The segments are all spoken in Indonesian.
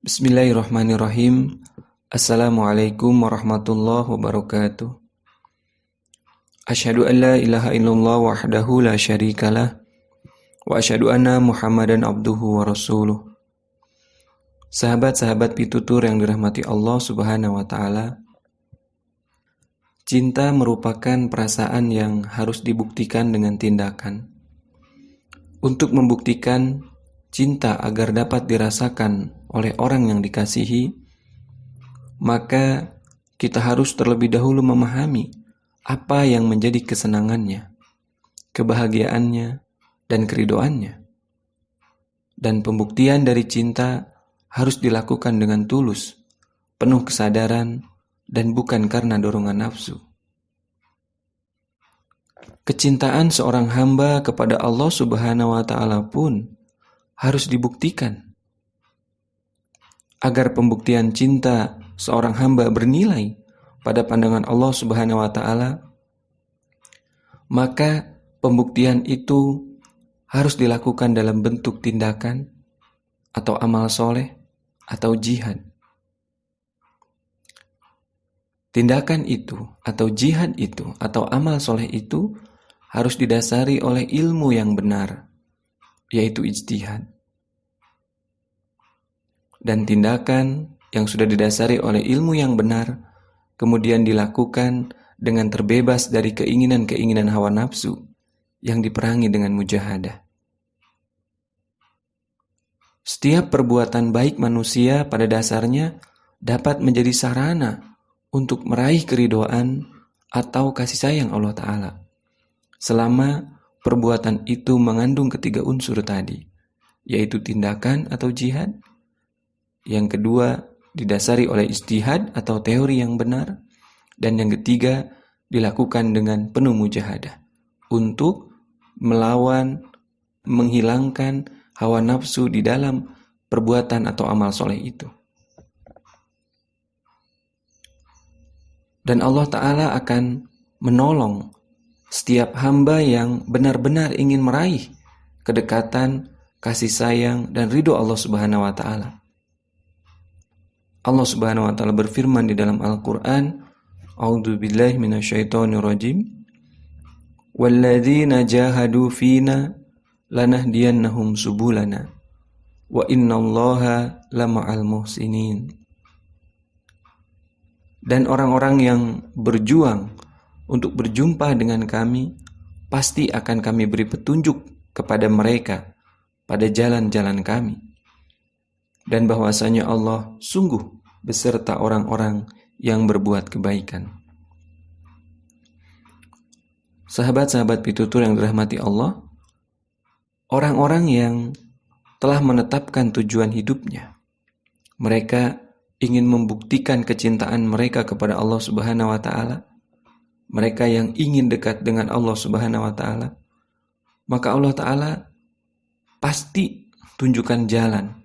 Bismillahirrahmanirrahim. Assalamualaikum warahmatullahi wabarakatuh. Asyhadu an la ilaha illallah wahdahu la syarikalah wa asyhadu anna Muhammadan abduhu wa rasuluh. Sahabat-sahabat pitutur yang dirahmati Allah Subhanahu wa taala. Cinta merupakan perasaan yang harus dibuktikan dengan tindakan. Untuk membuktikan cinta agar dapat dirasakan oleh orang yang dikasihi, maka kita harus terlebih dahulu memahami apa yang menjadi kesenangannya, kebahagiaannya, dan keridoannya. Dan pembuktian dari cinta harus dilakukan dengan tulus, penuh kesadaran, dan bukan karena dorongan nafsu. Kecintaan seorang hamba kepada Allah Subhanahu wa taala pun harus dibuktikan. Agar pembuktian cinta seorang hamba bernilai pada pandangan Allah Subhanahu wa taala, maka pembuktian itu harus dilakukan dalam bentuk tindakan atau amal soleh atau jihad. Tindakan itu atau jihad itu atau amal soleh itu harus didasari oleh ilmu yang benar, yaitu ijtihad. Dan tindakan yang sudah didasari oleh ilmu yang benar kemudian dilakukan dengan terbebas dari keinginan-keinginan hawa nafsu yang diperangi dengan mujahadah. Setiap perbuatan baik manusia pada dasarnya dapat menjadi sarana untuk meraih keridhaan atau kasih sayang Allah Ta'ala, selama perbuatan itu mengandung ketiga unsur tadi, yaitu tindakan atau jihad. Yang kedua, didasari oleh ijtihad atau teori yang benar. Dan yang ketiga, dilakukan dengan penuh mujahadah untuk melawan, menghilangkan hawa nafsu di dalam perbuatan atau amal soleh itu. Dan Allah Ta'ala akan menolong setiap hamba yang benar-benar ingin meraih kedekatan, kasih sayang, dan ridho Allah Subhanahu wa Ta'ala. Allah Subhanahu wa taala berfirman di dalam Al-Qur'an, A'udzubillahi minasyaitonirrajim. Walladzina jahadu fina lanahdiyannahum subulana wa innallaha lama'al muhsinin. Dan orang-orang yang berjuang untuk berjumpa dengan kami, pasti akan kami beri petunjuk kepada mereka pada jalan-jalan kami. Dan bahwasanya Allah sungguh beserta orang-orang yang berbuat kebaikan. Sahabat-sahabat pitutur yang dirahmati Allah, orang-orang yang telah menetapkan tujuan hidupnya, mereka ingin membuktikan kecintaan mereka kepada Allah Subhanahu wa taala, mereka yang ingin dekat dengan Allah Subhanahu wa taala, maka Allah Ta'ala pasti tunjukkan jalan,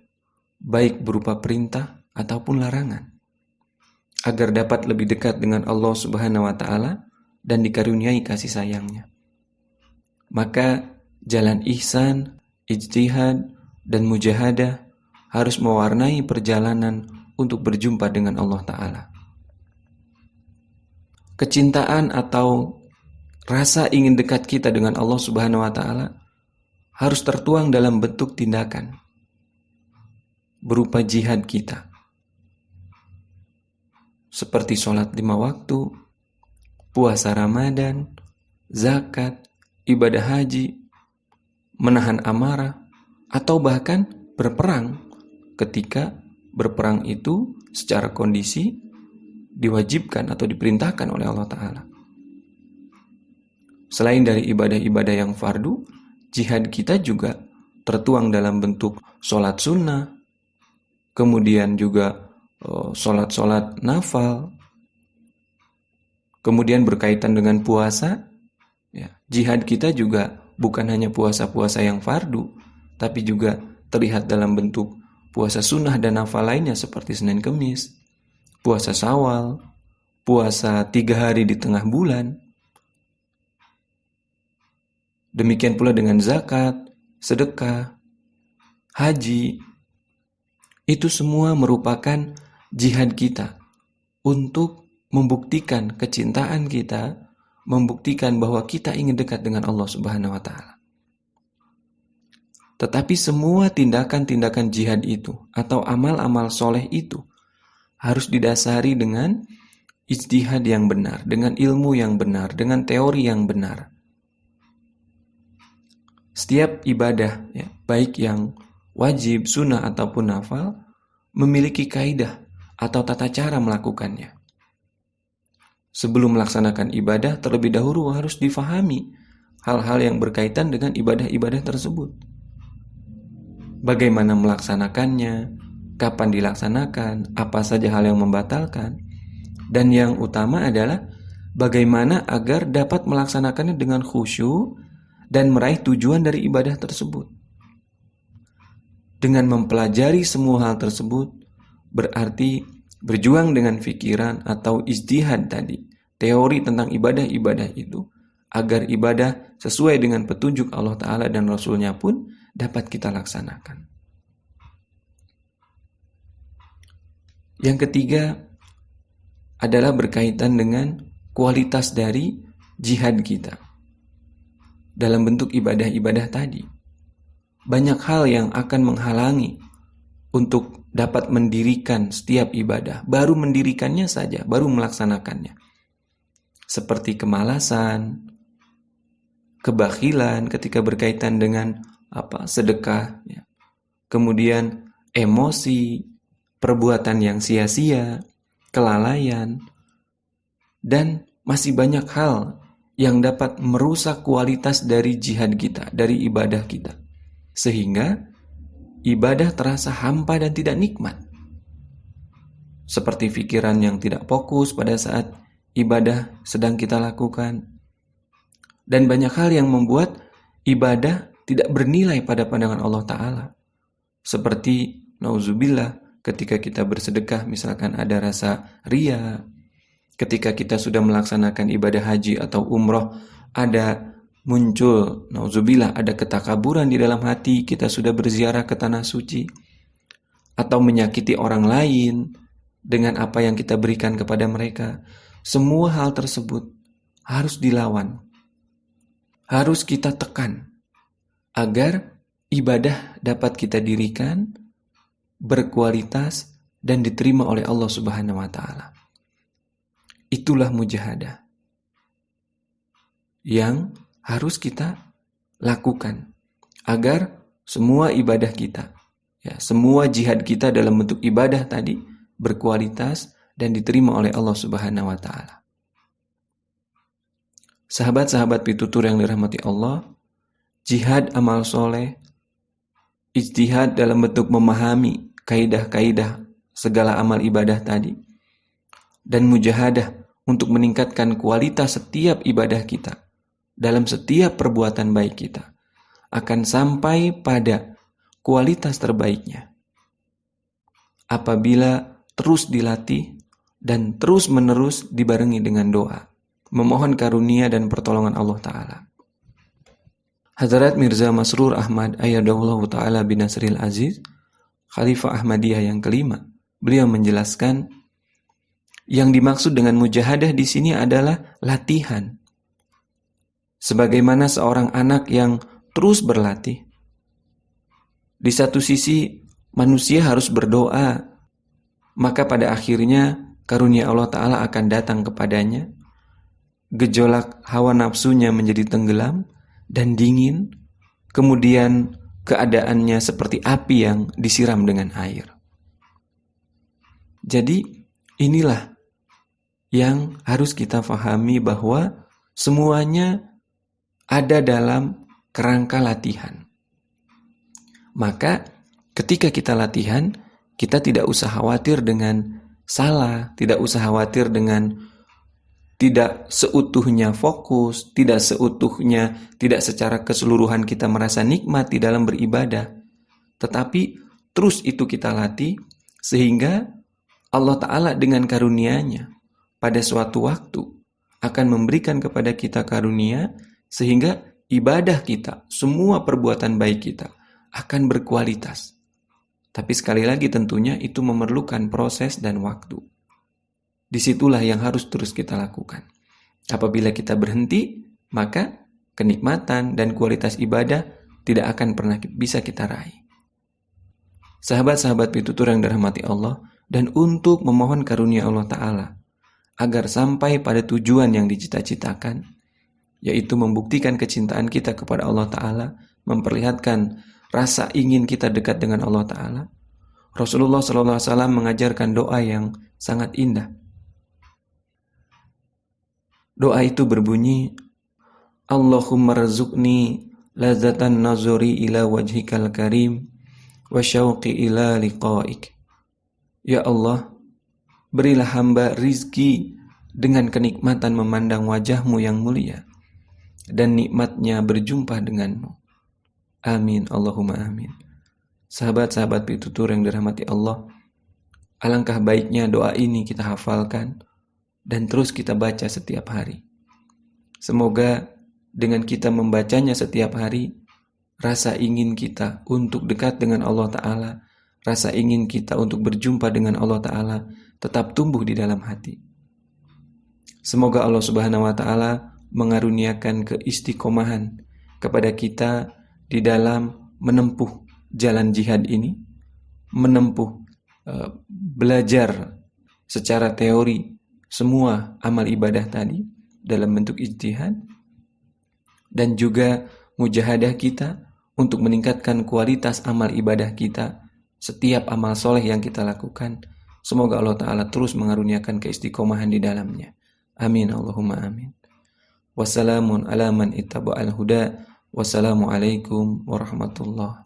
baik berupa perintah ataupun larangan, agar dapat lebih dekat dengan Allah Subhanahu wa taala dan dikaruniai kasih sayangnya. Maka jalan ihsan, ijtihad, dan mujahadah harus mewarnai perjalanan untuk berjumpa dengan Allah Ta'ala. Kecintaan atau rasa ingin dekat kita dengan Allah Subhanahu wa taala harus tertuang dalam bentuk tindakan berupa jihad kita, seperti sholat 5 waktu, puasa Ramadan, zakat, ibadah haji, menahan amarah, atau bahkan berperang ketika berperang itu secara kondisi diwajibkan atau diperintahkan oleh Allah Ta'ala. Selain dari ibadah-ibadah yang fardu, jihad kita juga tertuang dalam bentuk sholat sunnah, kemudian juga sholat-sholat nafal, kemudian berkaitan dengan puasa. Ya, jihad kita juga bukan hanya puasa-puasa yang fardu, tapi juga terlihat dalam bentuk puasa sunnah dan nafal lainnya seperti Senin Kemis, puasa Syawal, puasa 3 hari di tengah bulan. Demikian pula dengan zakat, sedekah, haji. Itu semua merupakan jihad kita untuk membuktikan kecintaan kita, membuktikan bahwa kita ingin dekat dengan Allah Subhanahu wa taala. Tetapi semua tindakan-tindakan jihad itu atau amal-amal soleh itu harus didasari dengan ijtihad yang benar, dengan ilmu yang benar, dengan teori yang benar. Setiap ibadah, ya, baik yang wajib, sunnah ataupun nafal, memiliki kaidah atau tata cara melakukannya. Sebelum melaksanakan ibadah, terlebih dahulu harus difahami hal-hal yang berkaitan dengan ibadah-ibadah tersebut. Bagaimana melaksanakannya, kapan dilaksanakan, apa saja hal yang membatalkan, dan yang utama adalah bagaimana agar dapat melaksanakannya dengan khusyuk dan meraih tujuan dari ibadah tersebut. Dengan mempelajari semua hal tersebut, berarti berjuang dengan pikiran atau ijtihad tadi, teori tentang ibadah-ibadah itu, agar ibadah sesuai dengan petunjuk Allah Ta'ala dan Rasulnya pun dapat kita laksanakan. Yang ketiga adalah berkaitan dengan kualitas dari jihad kita dalam bentuk ibadah-ibadah tadi. Banyak hal yang akan menghalangi untuk dapat mendirikan setiap ibadah, baru mendirikannya saja, baru melaksanakannya. Seperti kemalasan, kebakhilan ketika berkaitan dengan sedekah, ya. Kemudian emosi, perbuatan yang sia-sia, kelalaian, dan masih banyak hal yang dapat merusak kualitas dari jihad kita, dari ibadah kita. Sehingga ibadah terasa hampa dan tidak nikmat. Seperti pikiran yang tidak fokus pada saat ibadah sedang kita lakukan. Dan banyak hal yang membuat ibadah tidak bernilai pada pandangan Allah Ta'ala. Seperti, nauzubillah, ketika kita bersedekah misalkan ada rasa ria. Ketika kita sudah melaksanakan ibadah haji atau umroh, ada muncul, nauzubillah, ada ketakaburan di dalam hati, kita sudah berziarah ke tanah suci, atau menyakiti orang lain dengan apa yang kita berikan kepada mereka. Semua hal tersebut harus dilawan, harus kita tekan, agar ibadah dapat kita dirikan, berkualitas, dan diterima oleh Allah Subhanahu wa Ta'ala. Itulah mujahadah yang harus kita lakukan agar semua ibadah kita, ya, semua jihad kita dalam bentuk ibadah tadi berkualitas dan diterima oleh Allah Subhanahu wa Ta'ala. Sahabat-sahabat pitutur yang dirahmati Allah, jihad amal soleh, ijtihad dalam bentuk memahami kaidah-kaidah segala amal ibadah tadi, dan mujahadah untuk meningkatkan kualitas setiap ibadah kita dalam setiap perbuatan baik kita, akan sampai pada kualitas terbaiknya apabila terus dilatih dan terus menerus dibarengi dengan doa, memohon karunia dan pertolongan Allah Ta'ala. Hadrat Mirza Masrur Ahmad Ayyadallahu Ta'ala bin Nasril Aziz, Khalifah Ahmadiyah yang kelima, beliau menjelaskan yang dimaksud dengan mujahadah di sini adalah latihan. Sebagaimana seorang anak yang terus berlatih. Di satu sisi manusia harus berdoa, maka pada akhirnya karunia Allah Ta'ala akan datang kepadanya. Gejolak hawa nafsunya menjadi tenggelam dan dingin, kemudian keadaannya seperti api yang disiram dengan air. Jadi inilah yang harus kita fahami, bahwa semuanya ada dalam kerangka latihan. Maka ketika kita latihan, kita tidak usah khawatir dengan salah, tidak usah khawatir dengan tidak seutuhnya fokus, tidak seutuhnya, tidak secara keseluruhan kita merasa nikmat di dalam beribadah. Tetapi terus itu kita latih, sehingga Allah Ta'ala dengan karunia-Nya pada suatu waktu akan memberikan kepada kita karunia, sehingga ibadah kita, semua perbuatan baik kita akan berkualitas, Tapi sekali lagi tentunya itu memerlukan proses dan waktu. Disitulah yang harus terus kita lakukan. Apabila kita berhenti, maka kenikmatan dan kualitas ibadah tidak akan pernah bisa kita raih. Sahabat-sahabat pitutur yang dirahmati Allah, dan untuk memohon karunia Allah Ta'ala, agar sampai pada tujuan yang dicita-citakan, yaitu membuktikan kecintaan kita kepada Allah Ta'ala, memperlihatkan rasa ingin kita dekat dengan Allah Ta'ala, Rasulullah SAW mengajarkan doa yang sangat indah. Doa itu berbunyi, Allahumma rzuqni lazatan nazuri ila wajhikal karim wa syauqi ila liqa'ik. Ya Allah, berilah hamba rizki dengan kenikmatan memandang wajahmu yang mulia dan nikmatnya berjumpa denganmu. Amin, Allahumma amin. Sahabat-sahabat pitutur yang dirahmati Allah, alangkah baiknya doa ini kita hafalkan dan terus kita baca setiap hari. Semoga dengan kita membacanya setiap hari, rasa ingin kita untuk dekat dengan Allah Ta'ala, rasa ingin kita untuk berjumpa dengan Allah Ta'ala tetap tumbuh di dalam hati. Semoga Allah Subhanahu wa Ta'ala mengaruniakan keistiqomahan kepada kita di dalam menempuh jalan jihad ini, menempuh belajar secara teori semua amal ibadah tadi dalam bentuk ijtihad, dan juga mujahadah kita untuk meningkatkan kualitas amal ibadah kita. Setiap amal soleh yang kita lakukan, semoga Allah Ta'ala terus mengaruniakan keistiqomahan di dalamnya. Amin, Allahumma amin. Wassalamun ala man ittaba'al huda. Wassalamualaikum warahmatullahi